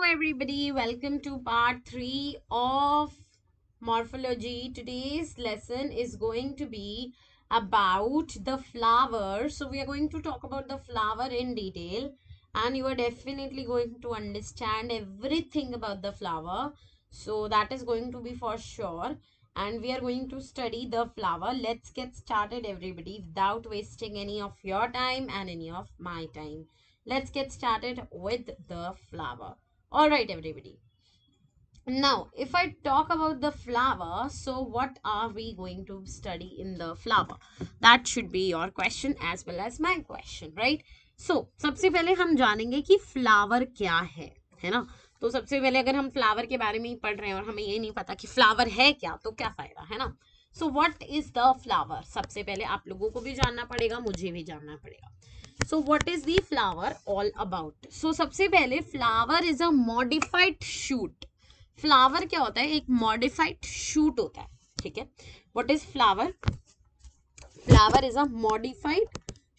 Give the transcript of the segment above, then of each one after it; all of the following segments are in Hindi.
everybody, welcome to part 3 of morphology. Today's lesson is going to be about the flower. So we are going to talk about the flower in detail, and you are definitely going to understand everything about the flower. So that is going to be for sure, and we are going to study the flower. Let's get started everybody without wasting any of your time and any of my time. Let's get started with the flower. All right, everybody. Now, if I talk about the flower, so what are we going to study in the flower? That should be your question as well as my question, right? So, सबसे पहले हम जानेंगे कि फ्लावर क्या है ना? तो सबसे पहले अगर हम फ्लावर के बारे में ही पढ़ रहे हैं और हमें ये नहीं पता कि फ्लावर है क्या, तो क्या फायदा, है ना? So what is the flower? सबसे पहले आप लोगों को भी जानना पड़ेगा, मुझे भी जानना पड़ेगा. So what is the flower all about? So सबसे पहले flower is a modified shoot. Flower क्या होता है? एक मॉडिफाइड शूट होता है. ठीक है. What is flower? Flower is a modified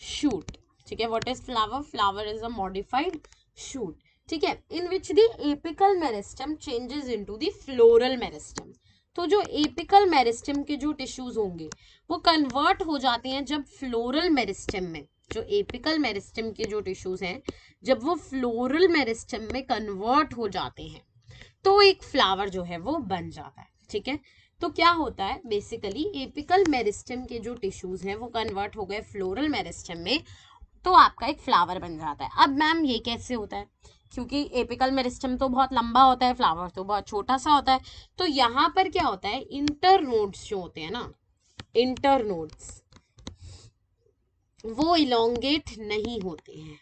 shoot. ठीक है. What is flower? Flower is a modified shoot. ठीक है. In which the apical meristem changes into the floral meristem. तो जो एपिकल मेरिस्टम के जो टिश्यूज होंगे वो कन्वर्ट हो जाते हैं जब फ्लोरल मेरिस्टम में, जो एपिकल मेरिस्टम के जो टिश्यूज हैं जब वो फ्लोरल मेरिस्टम में कन्वर्ट हो जाते हैं तो एक फ्लावर जो है वो बन जाता है. ठीक है. तो क्या होता है बेसिकली, एपिकल मेरिस्टम के जो टिश्यूज हैं वो कन्वर्ट हो गए फ्लोरल मेरिस्टम में, तो आपका एक फ्लावर बन जाता है. अब मैम ये कैसे होता है? क्योंकि एपिकल मेरिस्टम तो बहुत लंबा होता है, फ्लावर तो बहुत छोटा सा होता है. तो यहाँ पर क्या होता है, इंटरनोड्स जो होते हैं ना, इंटरनोड्स वो इलोंगेट नहीं होते हैं,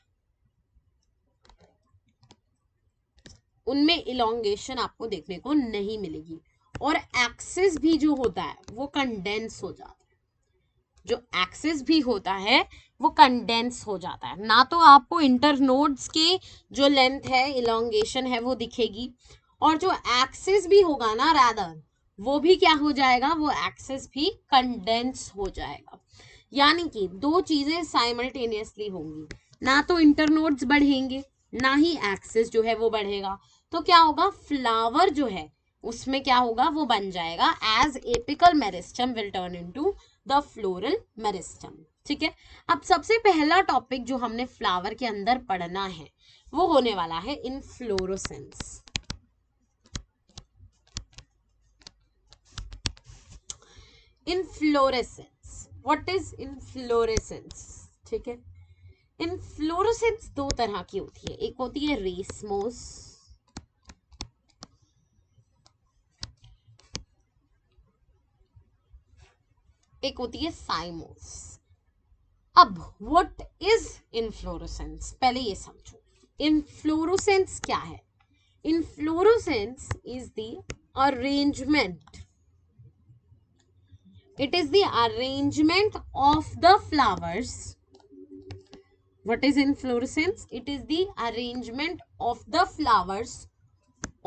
उनमें इलोंगेशन आपको देखने को नहीं मिलेगी. और एक्सिस भी जो होता है वो कंडेंस हो जाता है. जो एक्सिस भी होता है वो कंडेंस हो जाता है. ना तो आपको इंटरनोड्स के जो लेंथ है, इलोंगेशन है वो दिखेगी, और जो एक्सिस भी होगा ना रादर, वो भी क्या हो जाएगा, वो एक्सिस भी कंडेंस हो जाएगा. यानी कि दो चीजें साइमल्टेनियसली होंगी. ना तो इंटरनोड्स बढ़ेंगे, ना ही एक्सिस जो है वो बढ़ेगा. तो क्या होगा, फ्लावर जो है उसमें क्या होगा, वो बन जाएगा as apical meristem will turn into the floral meristem. ठीक है. अब सबसे पहला टॉपिक जो हमने फ्लावर के अंदर पढ़ना है वो होने वाला है inflorescence. Inflorescence, what is inflorescence? ठीक है. इनफ्लोरेसेंस दो तरह की होती है. एक होती है रेसमोस, एक होती है साइमोस. अब व्हाट इज इनफ्लोरेसेंस, पहले ये समझो. इनफ्लोरेसेंस क्या है? Inflorescence is the arrangement, it is the arrangement of the flowers. What is inflorescence? It is the arrangement of the flowers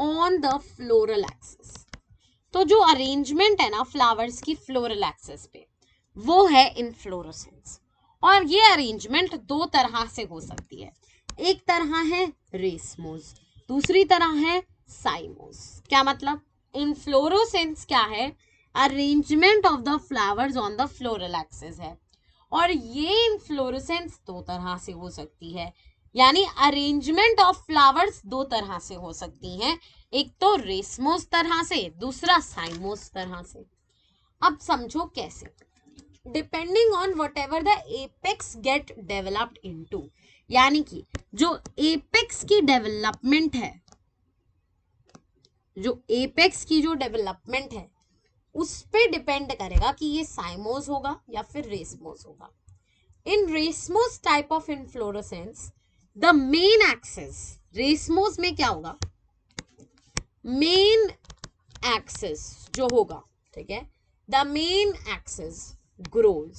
on the floral axis. तो जो अरेंजमेंट है ना फ्लावर्स की फ्लोरल एक्सिस पे, वो है इनफ्लोरेसेंस. और ये अरेंजमेंट दो तरह से हो सकती है. एक तरह है रेसमोस, दूसरी तरह है साइमोस. क्या मतलब? इनफ्लोरेसेंस क्या है? Arrangement of the flowers on the floral axis है. और ये इनफ्लोरेसेंस दो तरह से हो सकती है. यानी अरेंजमेंट ऑफ फ्लावर्स दो तरह से हो सकती हैं. एक तो रेसमोस तरह से, दूसरा साइमोस तरह से. अब समझो कैसे. Depending on whatever the apex get developed into, यानी कि जो एपेक्स की डेवलपमेंट है, जो एपेक्स की जो डेवलपमेंट है उस पे डिपेंड करेगा कि ये साइमोस होगा या फिर रेसमोस होगा. In racemose type of inflorescence the main axis, racemose में क्या होगा, मेन एक्सिस जो होगा, ठीक है, the main axis grows,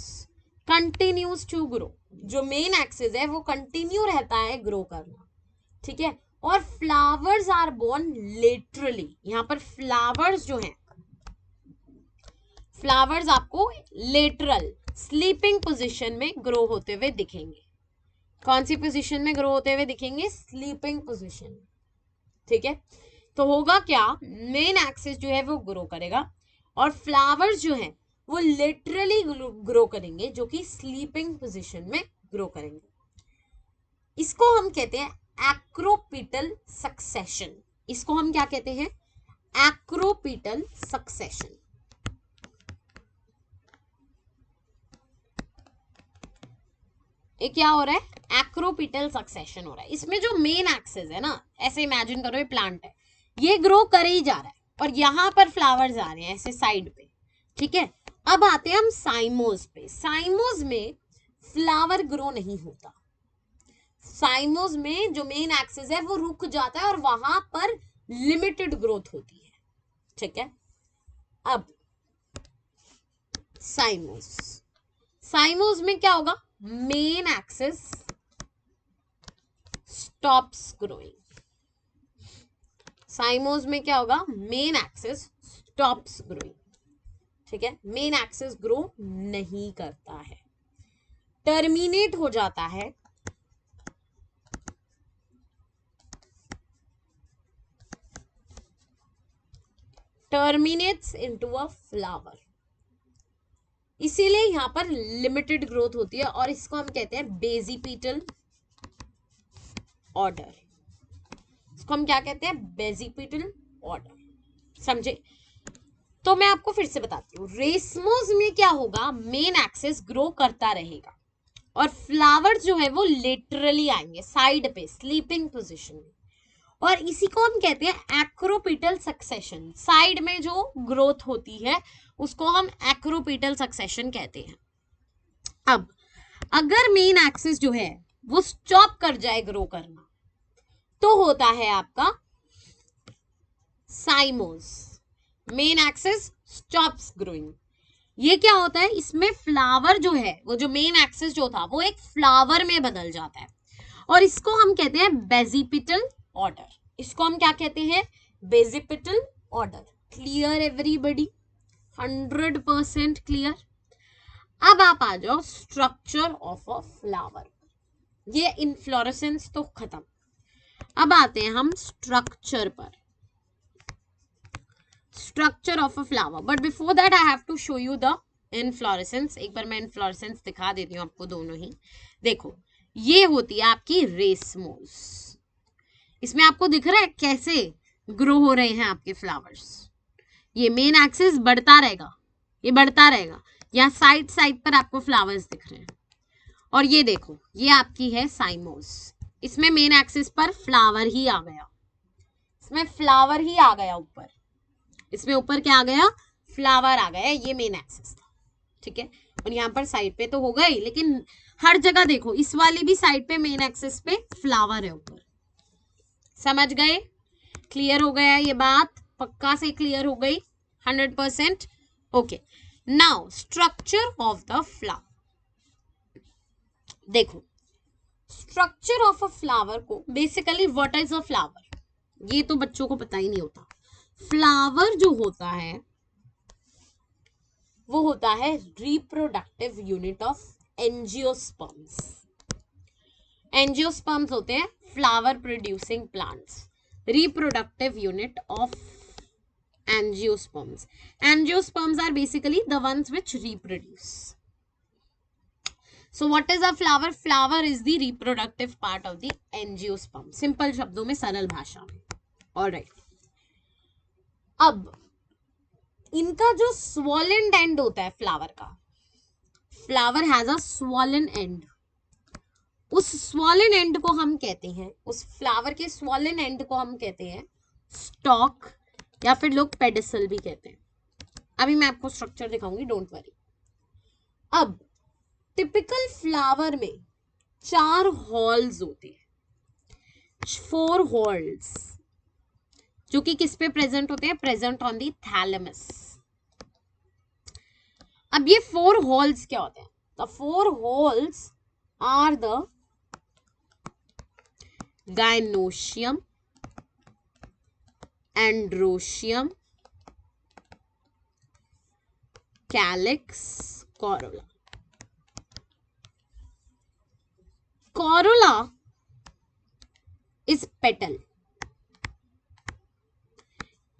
continues to grow. जो मेन एक्सिस है वो कंटिन्यू रहता है ग्रो करना. ठीक है. और फ्लावर्स आर बोर्न लेटरली. यहां पर फ्लावर्स जो हैं, फ्लावर्स आपको लेटरल स्लीपिंग पोजीशन में ग्रो होते हुए दिखेंगे. कौन सी पोजीशन में ग्रो होते हुए दिखेंगे? Sleeping position. ठीक है, तो होगा क्या, मेन एक्सिस जो है वो ग्रो करेगा और फ्लावर्स जो है वो लिटरली ग्रो करेंगे, जो कि स्लीपिंग पोजीशन में ग्रो करेंगे। इसको हम कहते हैं एक्रोपिटल सक्सेशन। इसको हम क्या कहते हैं, एक्रोपिटल सक्सेशन। ये क्या हो रहा है, एक्रोपिटल सक्सेशन हो रहा है। इसमें जो मेन एक्सिस है ना, ऐसे इमेजिन करो ये प्लांट है, ये ग्रो कर ही जा रहा है और यहां पर फ्लावर्स आ रहे हैं ऐसे साइड पे, ठीक है। अब आते हैं हम साइमोज पे। साइमोज में फ्लावर ग्रो नहीं होता। साइमोज में जो मेन एक्सिस है वो रुक जाता है और वहां पर लिमिटेड ग्रोथ होती है, ठीक है। अब साइमोज, साइमोज में क्या होगा, main axis stops growing. Cymose में क्या होगा, मेन एक्सिस स्टॉप्स ग्रोइंग, ठीक है। मेन एक्सिस ग्रो नहीं करता है, टर्मिनेट हो जाता है। Terminates into a flower. इसीलिए यहां पर लिमिटेड ग्रोथ होती है और इसको हम कहते हैं बेसिपिटल ऑर्डर। इसको हम क्या कहते हैं, बेसिपिटल ऑर्डर, समझे। तो मैं आपको फिर से बताती हूँ, रेसमोस में क्या होगा, मेन एक्सिस ग्रो करता रहेगा और फ्लावर्स जो है वो लिटरली आएंगे साइड पे स्लीपिंग पोजीशन में, और इसी को हम कहते हैं एक्रोपिटल सक्सेशन। साइड में जो ग्रोथ होती है उसको हम एक्रोपिटल सक्सेशन कहते हैं। अब अगर मेन एक्सिस जो है वो स्टॉप कर जाए ग्रो करना, तो होता है आपका साइमोस, मेन एक्सिस स्टॉप्स ग्रोइंग। ये क्या होता है, इसमें फ्लावर जो है, वो जो मेन एक्सिस जो था वो एक फ्लावर में बदल जाता है और इसको हम कहते हैं बेसिपिटल ऑर्डर। इसको हम क्या कहते हैं, basipetal order. Clear everybody, 100% clear. अब आप आ जाओ स्ट्रक्चर ऑफ अ फ्लावर। ये इनफ्लोरेसेंस तो खत्म, अब आते हैं हम स्ट्रक्चर पर। Structure of a flower, but before that I have to show you the inflorescence. एक बार मैं इनफ्लोरेसेंस दिखा देती हूँ आपको दोनों ही। देखो, ये होती है आपकी रेसमोस। इसमें आपको दिख रहा है कैसे ग्रो हो रहे हैं आपके फ्लावर्स। ये मेन एक्सिस बढ़ता रहेगा, ये बढ़ता रहेगा, यहाँ साइड साइड पर आपको फ्लावर्स दिख रहे हैं। और ये देखो, ये आपकी है साइमोस। इसमें मेन एक्सिस पर फ्लावर ही आ गया, इसमें फ्लावर ही आ गया ऊपर, इसमें ऊपर क्या आ गया, फ्लावर आ गया। ये मेन एक्सिस था, ठीक है। और यहाँ पर साइड पे तो हो गई, लेकिन हर जगह देखो, इस वाली भी साइड पे मेन एक्सिस पे फ्लावर है ऊपर। समझ गए, क्लियर हो गया ये बात, पक्का से क्लियर हो गई, 100%। Okay, now structure of the flower. देखो, स्ट्रक्चर ऑफ अ फ्लावर को basically what is a flower, ये तो बच्चों को पता ही नहीं होता। फ्लावर जो होता है वो होता है reproductive unit of angiosperms. Angiosperms होते हैं flower producing plants, reproductive unit of angiosperms. Angiosperms are basically the ones which reproduce. So what is a flower? Flower is the reproductive part of the angiosperm. Simple शब्दों में, सरल भाषा में। Alright. अब इनका जो swollen end होता है फ्लावर का, flower has a swollen end। उस swollen end को हम कहते हैं, उस फ्लावर के swollen end को हम कहते हैं स्टॉक, या फिर लोग पेडिसल भी कहते हैं। अभी मैं आपको स्ट्रक्चर दिखाऊंगी, डोंट वरी। अब टिपिकल फ्लावर में 4 हॉल्स होते हैं, 4 हॉल्स, जो कि किस पे प्रेजेंट होते हैं, प्रेजेंट ऑन दी थैलेमस। अब ये 4 हॉल्स क्या होते हैं, the 4 whorls are the gynoecium, androecium, calyx, corolla. Corolla is petal,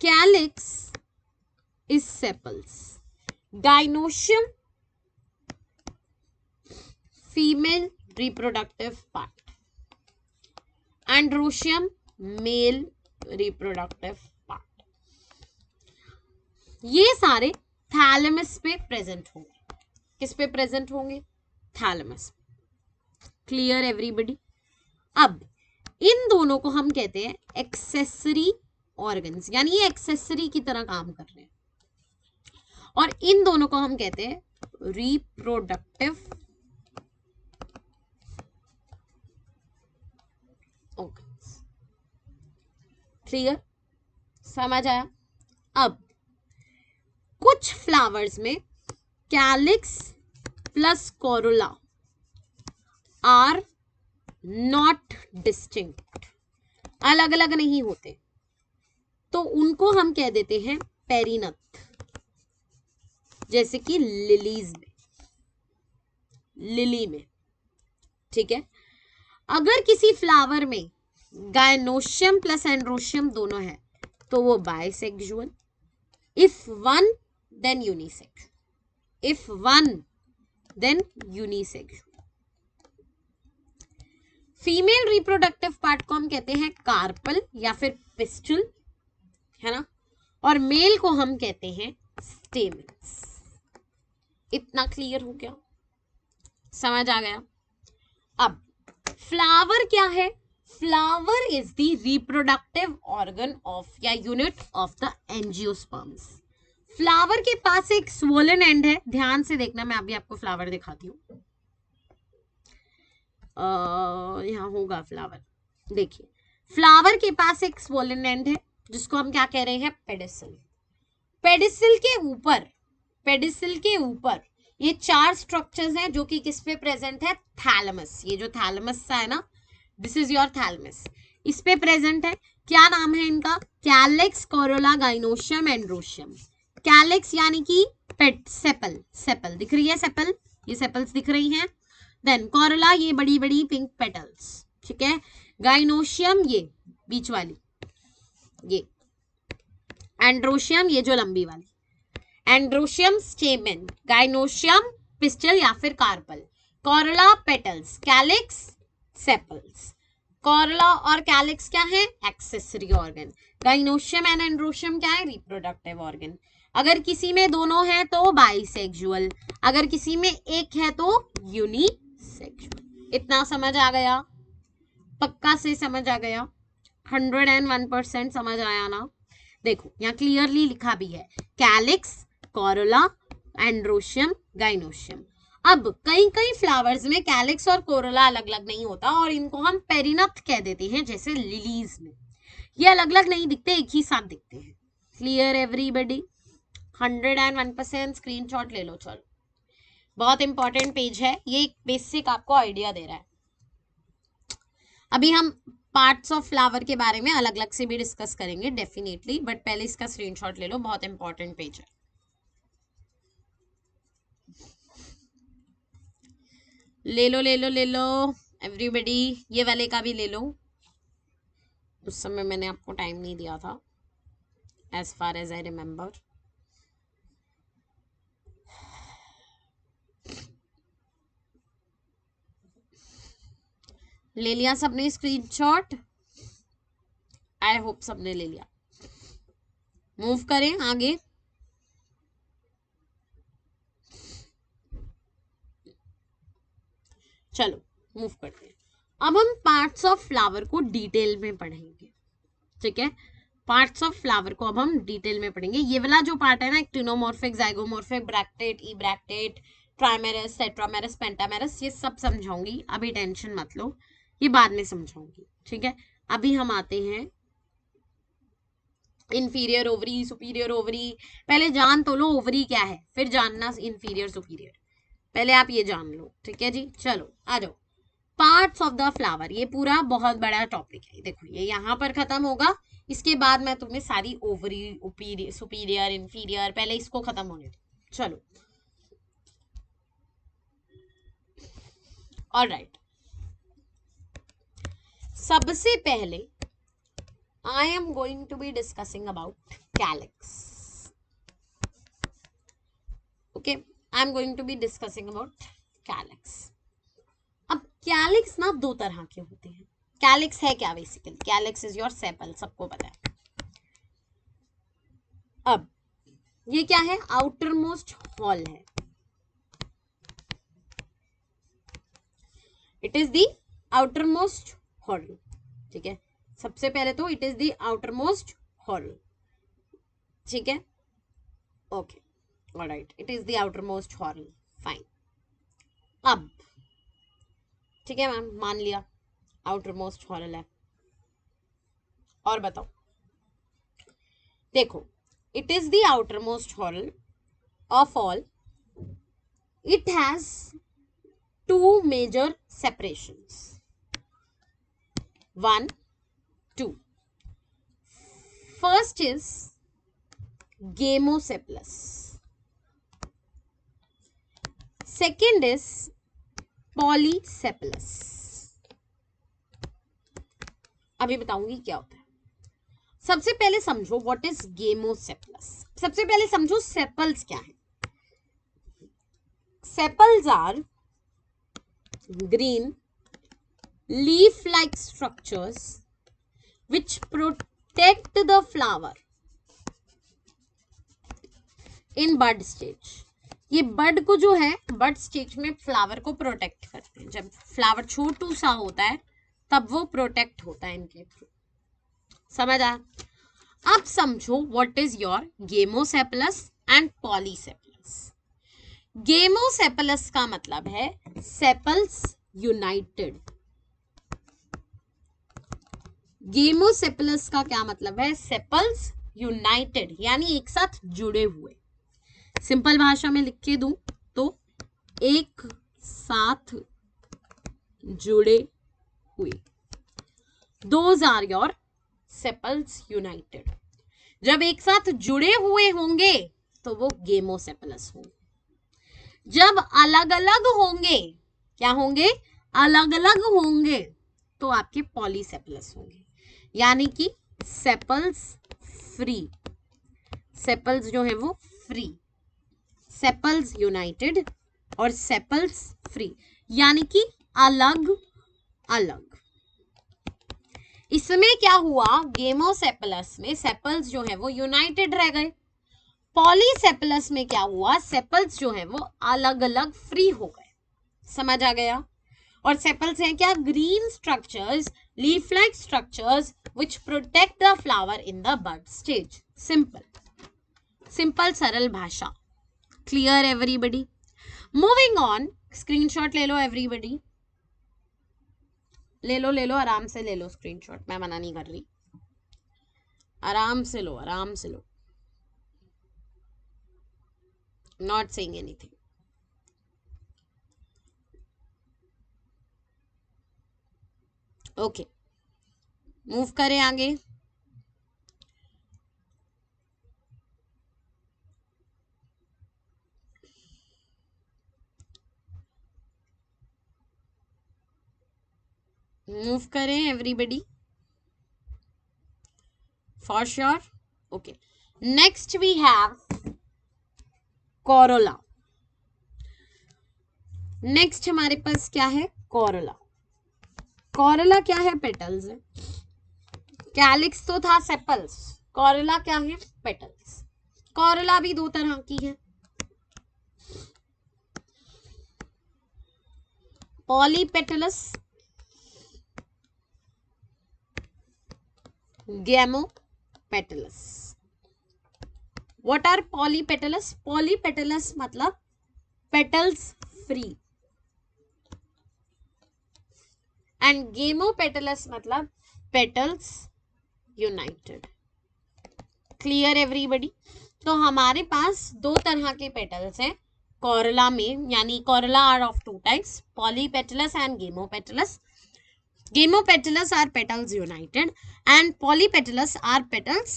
calyx is sepals, gynoecium female reproductive part, androecium male reproductive part. ये सारे थैलेमस पे प्रेजेंट होंगे. किस पे प्रेजेंट होंगे? थैलेमस. Clear everybody? अब इन दोनों को हम कहते हैं एक्सेसरी ऑर्गन्स, यानी ये एक्सेसरी की तरह काम कर रहे हैं. और इन दोनों को हम कहते हैं रिप्रोडक्टिव ऑर्गन्स. क्लियर? समझ आया? अब कुछ फ्लावर्स में calyx plus corolla are not distinct, अलग अलग नहीं होते, तो उनको हम कह देते हैं पेरिनथ. जैसे कि लिलीज में, लिली में. ठीक है. अगर किसी फ्लावर में गायनोशियम प्लस एंड्रोशियम दोनों है तो वो bisexual. If one then unisexual. If one then unisexual. Female reproductive part को हम कहते हैं कार्पल या फिर पिस्टल, है ना. और मेल को हम कहते हैं स्टेमन्स. इतना क्लियर हो गया? समझ आ गया? अब फ्लावर क्या है? Flower is the reproductive organ of या unit of the angiosperms. Flower के पास एक स्वोलन एंड है. ध्यान से देखना, मैं अभी आपको फ्लावर दिखाती हूँ. यहाँ होगा फ्लावर. देखिए, फ्लावर के पास एक स्वोलन एंड है जिसको हम क्या कह रहे हैं? पेडिसल. पेडिसल के ऊपर, पेडिसल के ऊपर ये चार स्ट्रक्चर्स हैं जो कि किस पे प्रेजेंट है? थैलेमस. ये जो थैलेमस है ना, दिस इज योर थैलेमस, इस पे प्रेजेंट है. क्या नाम है इनका? Calyx, Corolla, gynoecium, androecium. Calyx यानी कि पेट, सेपल. सेपल दिख रही है? सेपल, ये सेपल्स दिख रही हैं. देन कोरोला, ये बड़ी बड़ी पिंक पेटल्स. ठीक है. गाइनोशियम, ये बीच वाली, ये. एंड्रोशियम, ये जो लंबी वाली. एंड्रोशियम स्टेमन, गाइनोशियम पिस्टल या फिर carpel. Corolla petals, calyx sepals. Corolla और कैलिक्स क्या है? Accessory organ. Gynoecium and androecium क्या है? Reproductive organ. अगर किसी में दोनों है तो बाइसेक्सुअल, अगर किसी में एक है तो यूनिसेक्सुअल. इतना समझ आ गया? पक्का से समझ आ गया? 101% समझ आया ना? देखो यहाँ क्लियरली लिखा भी है, कैलिक्स, कोरोला, एंड्रोशियम, गाइनोशियम. अब कई कई फ्लावर्स में कैलिक्स और कोरोला अलग अलग नहीं होता और इनको हम पेरिनथ कह देते हैं. जैसे लिलीज में ये अलग अलग नहीं दिखते, एक ही साथ दिखते हैं. Clear everybody? 101% स्क्रीनशॉट ले लो. चलो, बहुत इंपॉर्टेंट पेज है ये, एक बेसिक आपको आइडिया दे रहा है. अभी हम पार्ट्स ऑफ फ्लावर के बारे में अलग अलग से भी डिस्कस करेंगे डेफिनेटली, बट पहले इसका स्क्रीनशॉट ले लो, बहुत इंपॉर्टेंट पेज है. ले लो ले लो ले लो एवरीबडी, ये वाले का भी ले लो. उस समय मैंने आपको टाइम नहीं दिया था, as far as I remember. ले लिया सबने स्क्रीनशॉट? आई होप सबने ले लिया. मूव करें आगे. चलो मूव करते हैं. अब हम पार्ट्स ऑफ फ्लावर को डिटेल में पढ़ेंगे. ठीक है. पार्ट्स ऑफ फ्लावर को अब हम डिटेल में पढ़ेंगे. ये वाला जो पार्ट है ना, एक्टिनोमॉर्फिक, जाइगोमॉर्फिक, ब्रैक्टेट, ई ब्रैक्टेट, ट्राइमेरस, टेट्रामेरस, पेंटामेरस, ये सब समझाऊंगी. अभी टेंशन मत लो, ये बाद में समझाऊंगी. ठीक है. अभी हम आते हैं इंफीरियर ओवरी, सुपीरियर ओवरी. पहले जान तो लो ओवरी क्या है, फिर जानना इंफीरियर सुपीरियर. पहले आप ये जान लो. ठीक है जी. चलो आ जाओ. पार्ट्स ऑफ द फ्लावर, ये पूरा बहुत बड़ा टॉपिक है. देखो ये यहाँ पर खत्म होगा, इसके बाद मैं तुम्हें सारी ओवरी, सुपीरियर, इंफीरियर, पहले इसको खत्म होने दो. चलो ऑलराइट. सबसे पहले I am going to be discussing about calyx. Okay, I am going to be discussing about calyx. अब कैलिक्स ना दो तरह के होते हैं. कैलिक्स है क्या? Basically calyx is your sepal, सबको पता है. अब ये क्या है? आउटर मोस्ट हॉल है. It is the outer most hall. ठीक है, सबसे पहले तो it is the outer most hall. ठीक है, okay, alright, it is the outer most hall. Fine. अब ठीक है मैम, मान लिया आउटर मोस्ट हॉर्न है. और बताओ, देखो, it is the outermost whorl of all. It has two major separations. 1, 2. First is gamocephalus. Second is polycephalus. अभी बताऊंगी क्या होता है. सबसे पहले समझो व्हाट इज गेमोसेपलस. सबसे पहले समझो सेपल्स क्या है. Sepals are green leaf-like structures which protect the flower in bud stage. ये बड को जो है बड स्टेज में फ्लावर को प्रोटेक्ट करते हैं. जब फ्लावर छोटू सा होता है तब वो प्रोटेक्ट होता है इनके थ्रू. समझ आया? अब समझो व्हाट इज योर गेमोसेपलस एंड पॉलीसेपलस. गेमोसेपलस का मतलब है सेपल्स यूनाइटेड. गेमोसेपलस का क्या मतलब है? सेपल्स यूनाइटेड, यानी एक साथ जुड़े हुए. सिंपल भाषा में लिख के दूं तो एक साथ जुड़े हुए. Those are your sepals united. जब एक साथ जुड़े हुए होंगे तो वो गेमोसेपलस होंगे. जब अलग अलग होंगे, क्या होंगे? अलग अलग होंगे, तो आपके पॉलीसेपलस होंगे. यानी कि सेपल्स फ्री. सेपल्स जो है वो फ्री. सेपल्स यूनाइटेड और सेपल्स फ्री, यानी कि अलग अलग. इसमें क्या हुआ? गेमोसेपलस में सेपल्स जो है वो यूनाइटेड रह गए. पॉलीसेपलस में क्या हुआ? सेपल्स जो है वो अलग अलग फ्री हो गए. समझ आ गया? और सेपल्स हैं क्या? Green structures, leaf like structures which protect the flower in the bud stage. Simple simple सरल भाषा. Clear everybody? Moving on. Screenshot ले लो एवरीबडी. ले लो आराम से ले लो स्क्रीनशॉट. मैं मना नहीं कर रही. आराम से लो, आराम से लो. Not saying anything. Okay, move करें आगे. मूव करें everybody for sure. Okay, next we have corolla. Next हमारे पास क्या है? कोरोला. कोरोला क्या है? पेटल्स है. कैलिक्स तो था सेपल्स. कोरोला क्या है? पेटल्स. कोरोला भी दो तरह की है. Polypetalous, gamopetalous. What are polypetalous? Polypetalous मतलब पेटल्स फ्री, एंड गेमोपेटलस मतलब पेटल्स यूनाइटेड. Clear everybody? तो हमारे पास दो तरह के पेटल्स हैं कोरोला में, यानी corolla are of two types, polypetalous and gamopetalous. Gamopetalous are petals united and polypetalous are petals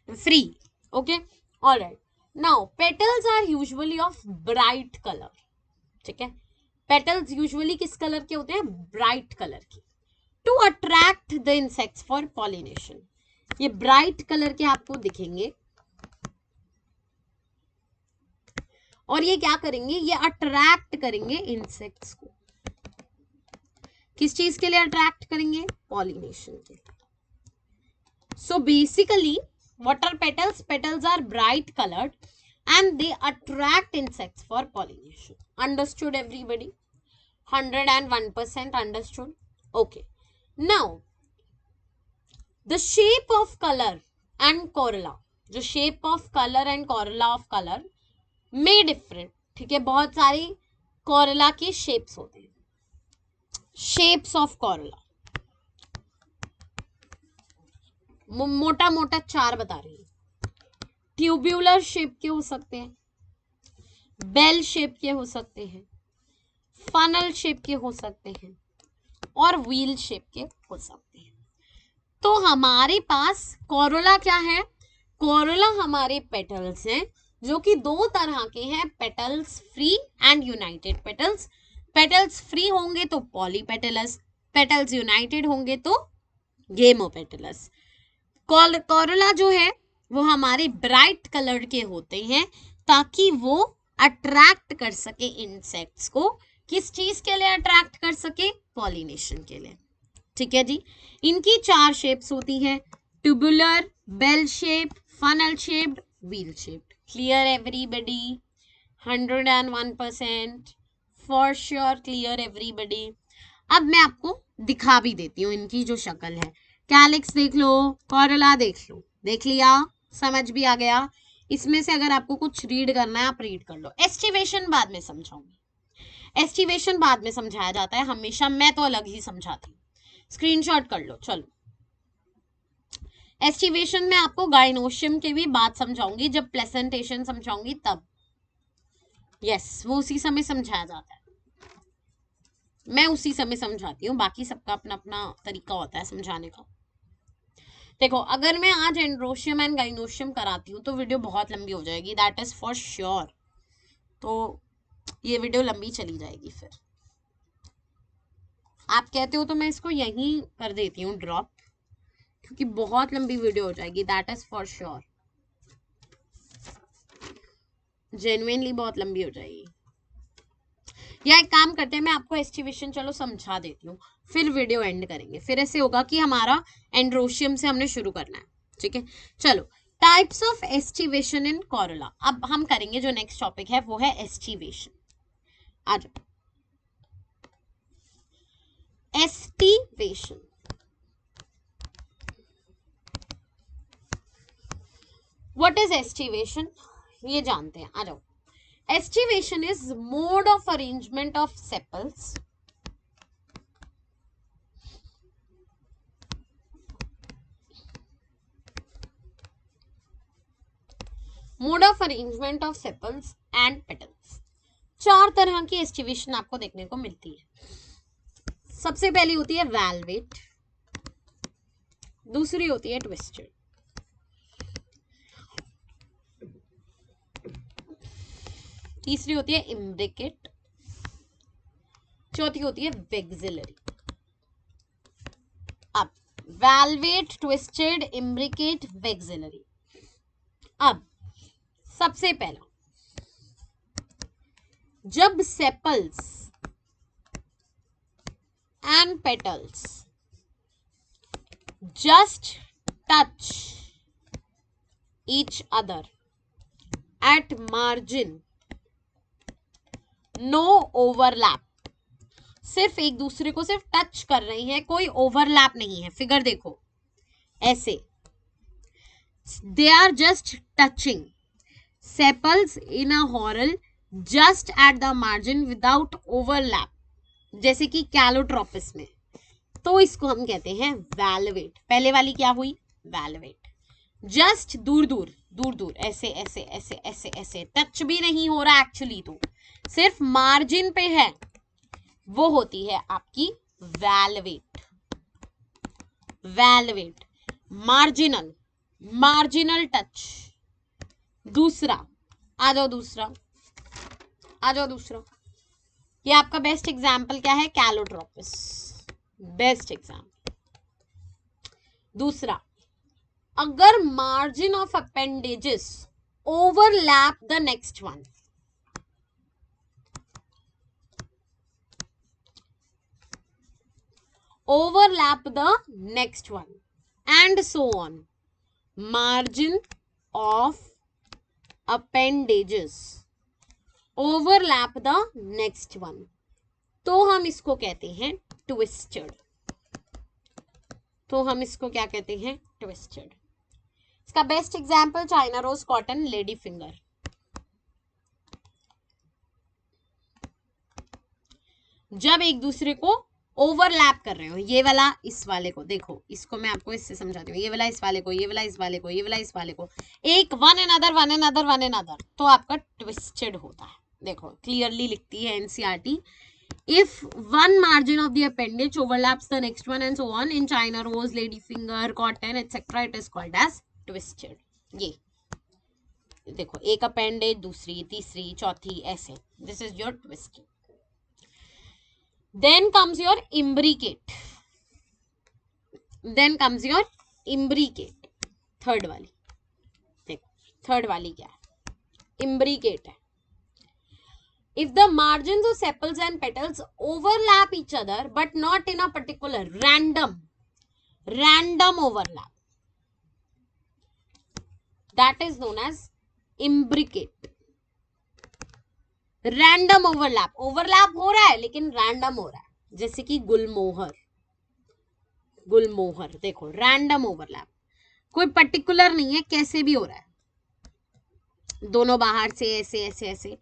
free. Okay, all right. Now petals are usually of bright color. ठीक है, petals usually किस कलर के होते हैं? ब्राइट कलर की. To attract the insects for pollination. ये ब्राइट कलर के आपको दिखेंगे और ये क्या करेंगे, ये अट्रैक्ट करेंगे इंसेक्ट्स को। किस चीज के लिए अट्रैक्ट करेंगे, पॉलिनेशन के लिए। So basically what are petals? Petals are bright colored and they attract insects for pollination. Understood everybody? 101% understood. Okay, now the shape of color and corolla, जो shape of color and corolla of color may different, ठीक है। बहुत सारी corolla की shapes होते हैं, shapes of corolla मोटा मोटा 4 बता रही है। ट्यूब्यूलर शेप के हो सकते हैं, बेल शेप के हो सकते हैं, फनल शेप के हो सकते हैं और व्हील शेप के हो सकते हैं। तो हमारे पास कोरोला क्या है, कोरोला हमारे पेटल्स हैं जो कि 2 तरह के हैं, petals free and United petals. Petals free होंगे तो पॉलीपेटलस, पेटल्स यूनाइटेड होंगे तो गेमोपेटलस। कोरोला जो है वो हमारे ब्राइट कलर के होते हैं ताकि वो अट्रैक्ट कर सके इंसेक्ट्स को। किस चीज के लिए अट्रैक्ट कर सके, पॉलिनेशन के लिए, ठीक है जी। इनकी 4 शेप्स होती हैं, tubular, bell shape, funnel shaped, wheel shaped. Clear everybody? 101% for sure clear everybody. अब मैं आपको दिखा भी देती हूँ इनकी जो शक्ल है। कैलिक्स देख लो, कोरोला देख लो, देख लिया, समझ भी आ गया। इसमें से अगर आपको कुछ रीड करना है आप रीड कर लो। एस्टिवेशन बाद में समझाऊंगी, एस्टिवेशन बाद में समझाया जाता है हमेशा, मैं तो अलग ही समझाती हूँ। स्क्रीनशॉट कर लो। चलो, एस्टिवेशन में आपको गाइनोशियम के भी बात समझाऊंगी, जब प्लेसेंटेशन समझाऊंगी तब। यस, वो उसी समय समझाया जाता है, मैं उसी समय समझाती हूँ, बाकी सबका अपना अपना तरीका होता है समझाने का। देखो, अगर मैं आज एंड्रोशियम एंड गाइनोशियम कराती हूँ तो वीडियो बहुत लंबी हो जाएगी, दैट इज फॉर श्योर। तो ये वीडियो लंबी चली जाएगी। फिर आप कहते हो तो मैं इसको यहीं कर देती हूँ ड्रॉप, क्योंकि बहुत लंबी वीडियो हो जाएगी, that is for sure. Genuinely बहुत लंबी हो जाएगी। या एक काम करते हैं, मैं आपको एस्टिवेशन चलो समझा देती हूँ, फिर वीडियो एंड करेंगे। फिर ऐसे होगा कि हमारा एंड्रोशियम से हमने शुरू करना है, ठीक है। चलो, types of aestivation in Corolla. अब हम करेंगे जो नेक्स्ट टॉपिक है वो है एस्टिवेशन। आ जाओ, एस्टिवेशन। व्हाट इज एस्टिवेशन, ये जानते हैं, आ जाओ। Estivation is mode of arrangement of sepals and petals। 4 तरह की एस्टिवेशन आपको देखने को मिलती है। सबसे पहली होती है वेलवेट, दूसरी होती है ट्विस्टेड, तीसरी होती है इम्ब्रिकेट, चौथी होती है वेक्सिलरी। अब वेलवेट, ट्विस्टेड, इम्ब्रिकेट, वेक्सिलरी। अब सबसे पहला, जब sepals and petals just touch each other at margin, no overlap, सिर्फ एक दूसरे को सिर्फ टच कर रही हैं, कोई ओवरलैप नहीं है। फिगर देखो ऐसे, they are just touching sepals in a whorl just at the margin without overlap, जैसे कि कैलोट्रोपिस में। तो इसको हम कहते हैं वेलवेट। पहले वाली क्या हुई, वेलवेट, जस्ट दूर दूर दूर दूर ऐसे ऐसे ऐसे ऐसे ऐसे, टच भी नहीं हो रहा एक्चुअली, तो सिर्फ मार्जिन पे है, वो होती है आपकी velvet. Velvet, marginal, marginal touch. दूसरा, आ जाओ दूसरा, आ जाओ दूसरा। ये आपका बेस्ट एग्जाम्पल क्या है, कैलोट्रोपिस, बेस्ट एग्जाम्पल। दूसरा, अगर margin of appendages overlap the next one, overlap the next one and so on. Margin of appendages overlap the next one, तो हम इसको कहते हैं ट्विस्टेड, तो हम इसको क्या कहते हैं? ट्विस्टेड. इसका best example China rose, cotton, lady finger. जब एक दूसरे को ओवरलैप कर रहे हो, ये वाला इस वाले को, देखो इसको मैं आपको इससे समझाती हूँ, ये वाला इस वाले को, ये वाला इस वाले को, ये वाला इस वाले को, एक one another one another one another, तो आपका ट्विस्टेड होता है. देखो क्लियरली लिखती है NCERT, if one margin of the appendage overlaps the next one and so on in China rose, lady finger, cotton etc, it is called as twisted. ये देखो एक अपेंडेज, दूसरी, तीसरी, चौथी, ऐसे, this is your twisted. Then comes your imbricate. Then comes your imbricate. Third वाली, देखो थर्ड वाली क्या है? imbricate है. If the margins of sepals and petals overlap each other but not in a particular, random overlap, that is known as imbricate. Random overlap, overlap हो रहा है लेकिन रैंडम हो रहा है, जैसे कि गुलमोहर, गुलमोहर देखो रैंडम ओवरलैप, कोई पर्टिकुलर नहीं है, कैसे भी हो रहा है, दोनों बाहर से ऐसे ऐसे ऐसे.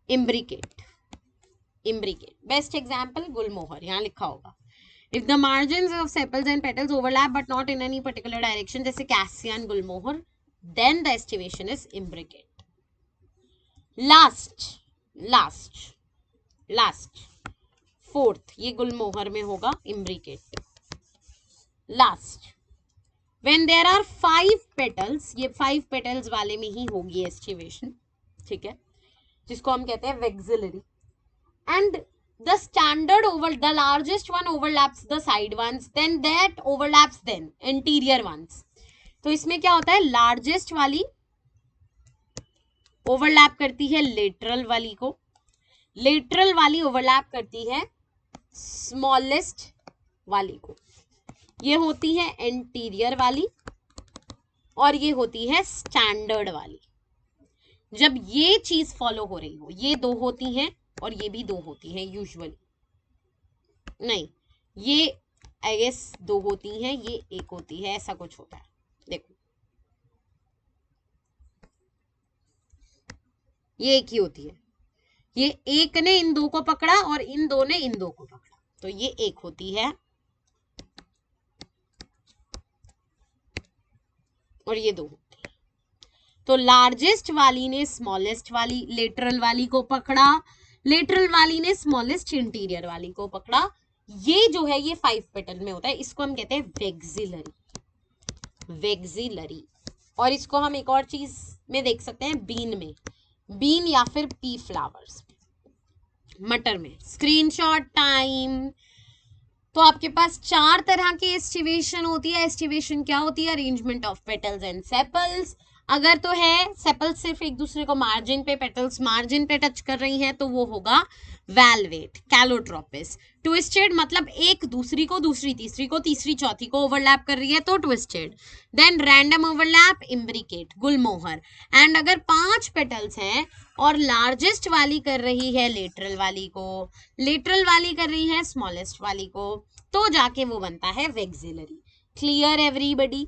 Imbricate, imbricate best example gulmohar, यहाँ लिखा होगा. If the margins of sepals and petals overlap but not in any particular direction, जैसे cassia, gulmohar, then the aestivation is imbricate. Last last last fourth, ये गुलमोहर में होगा imbricate. Last, when there are 5 petals, ये 5 पेटल्स वाले में ही होगी एस्टिवेशन, ठीक है, जिसको हम कहते हैं vexillary. And the standard over, the largest one overlaps the side ones, then that overlaps then interior ones. तो इसमें क्या होता है? लार्जेस्ट वाली ओवरलैप करती है लेटरल वाली को, लेटरल वाली ओवरलैप करती है स्मॉलेस्ट वाली को. ये होती है एंटीरियर वाली और ये होती है स्टैंडर्ड वाली. जब ये चीज फॉलो हो रही हो, ये 2 होती हैं और ये भी 2 होती हैं यूजुअली, नहीं ये आई गेस 2 होती हैं, ये 1 होती है, ऐसा कुछ होता है. देखो ये 1 ही होती है, ये एक ने इन 2 को पकड़ा और इन 2 ने इन 2 को पकड़ा, तो ये 1 होती है और ये 2 होती है. तो लार्जेस्ट वाली ने स्मॉलेस्ट वाली लेटरल वाली को पकड़ा, लेटरल वाली ने स्मॉलेस्ट इंटीरियर वाली को पकड़ा. ये जो है ये 5 पेटल में होता है, इसको हम कहते हैं वेक्सिलरी, वेक्सिलरी. और इसको हम एक और चीज में देख सकते हैं, बीन में, बीन या फिर पी फ्लावर्स, मटर में. Screenshot time. तो आपके पास 4 तरह की एस्टिवेशन होती है. एस्टिवेशन क्या होती है? Arrangement of petals and sepals. अगर तो है सेपल्स सिर्फ एक दूसरे को मार्जिन पे, पेटल्स मार्जिन पे टच कर रही हैं, तो वो होगा वैल्वेट, कैलोट्रोपिस. ट्विस्टेड मतलब एक दूसरी को, दूसरी तीसरी को, तीसरी चौथी को ओवरलैप कर रही है, तो twisted. Then random overlap, imbricate, gulmohar. And अगर 5 पेटल्स हैं और लार्जेस्ट वाली कर रही है लेटरल वाली को, लेटरल वाली कर रही है स्मॉलेस्ट वाली को, तो जाके वो बनता है वेक्सिलरी. Clear everybody?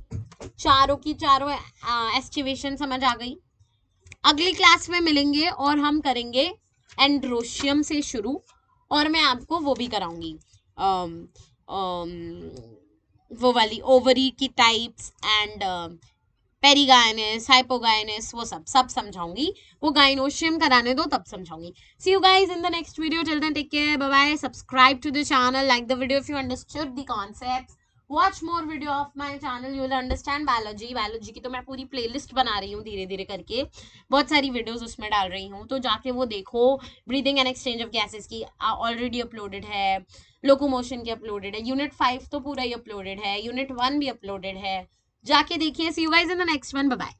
चारों की चारों एस्टिवेशन समझ आ गई? अगली क्लास में मिलेंगे और हम करेंगे एंड्रोशियम से शुरू, और मैं आपको वो भी कराऊंगी वो वाली ओवरी की टाइप्स एंड पेरिगाइनस, हाइपोगाइनस, वो सब समझाऊंगी. वो गाइनोशियम कराने दो तब समझाऊंगी. See you guys in the next video. Till then take care, bye bye. Subscribe to the channel, like the video if you understood the concepts. Watch more video of my channel, you will understand biology. Biology की तो मैं पूरी प्लेलिस्ट बना रही हूँ धीरे धीरे करके, बहुत सारी वीडियोस उसमें डाल रही हूँ, तो जाके वो देखो। Breathing and exchange of gases की ऑलरेडी अपलोडेड है, लोकोमोशन की अपलोडेड है, यूनिट 5 तो पूरा ही अपलोडेड है, यूनिट 1 भी अपलोडेड है, जाके देखिए। See you guys in the next one, bye bye.